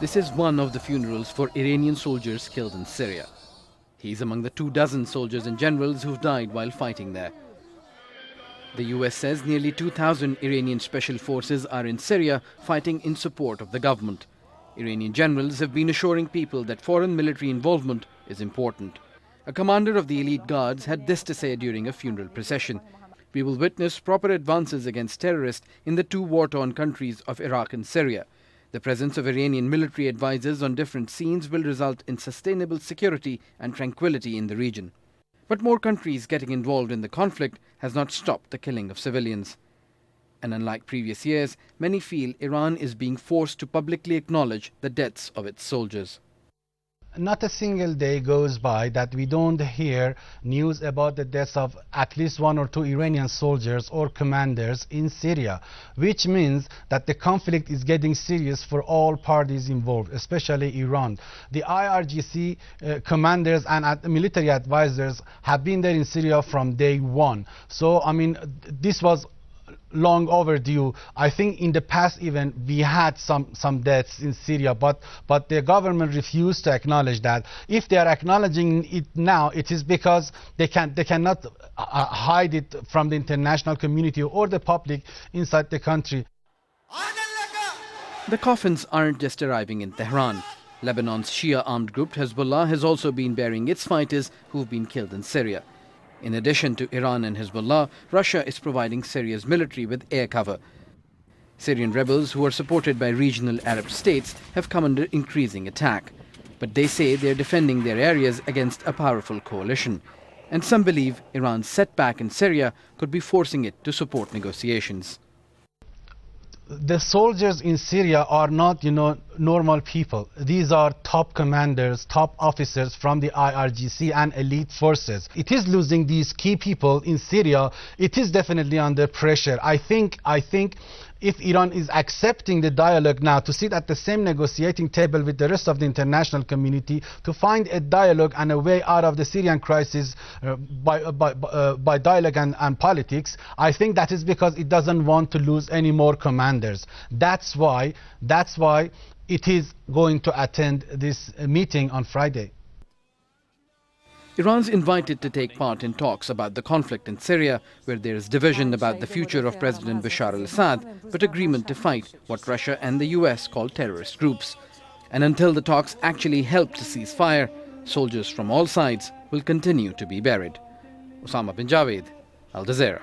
This is one of the funerals for Iranian soldiers killed in Syria. He's among the 24 soldiers and generals who've died while fighting there. The US says nearly 2,000 Iranian special forces are in Syria fighting in support of the government. Iranian generals have been assuring people that foreign military involvement is important. A commander of the elite guards had this to say during a funeral procession: "We will witness proper advances against terrorists in the two war-torn countries of Iraq and Syria. The presence of Iranian military advisors on different scenes will result in sustainable security and tranquility in the region." But more countries getting involved in the conflict has not stopped the killing of civilians. And unlike previous years, many feel Iran is being forced to publicly acknowledge the deaths of its soldiers. Not a single day goes by that we don't hear news about the deaths of at least 1 or 2 Iranian soldiers or commanders in Syria, which means that the conflict is getting serious for all parties involved, especially Iran. The IRGC commanders and military advisors have been there in Syria from day one. So, I mean, this was long overdue. I think in the past even we had some deaths in Syria, but the government refused to acknowledge that. If they are acknowledging it now, it is because they cannot hide it from the international community or the public inside the country. The coffins aren't just arriving in Tehran. Lebanon's Shia armed group Hezbollah has also been burying its fighters who've been killed in Syria. In addition to Iran and Hezbollah, Russia is providing Syria's military with air cover. Syrian rebels, who are supported by regional Arab states, have come under increasing attack. But they say they're defending their areas against a powerful coalition. And some believe Iran's setback in Syria could be forcing it to support negotiations. The soldiers in Syria are not, normal people. These are top commanders, top officers from the IRGC and elite forces. It is losing these key people in Syria. It is definitely under pressure. I think if Iran is accepting the dialogue now to sit at the same negotiating table with the rest of the international community to find a dialogue and a way out of the Syrian crisis by dialogue and politics, I think that is because it doesn't want to lose any more commanders. That's why it is going to attend this meeting on Friday. Iran's invited to take part in talks about the conflict in Syria, where there is division about the future of President Bashar al-Assad, but agreement to fight what Russia and the US call terrorist groups. And until the talks actually help to cease fire, soldiers from all sides will continue to be buried. Osama bin Javaid, Al Jazeera.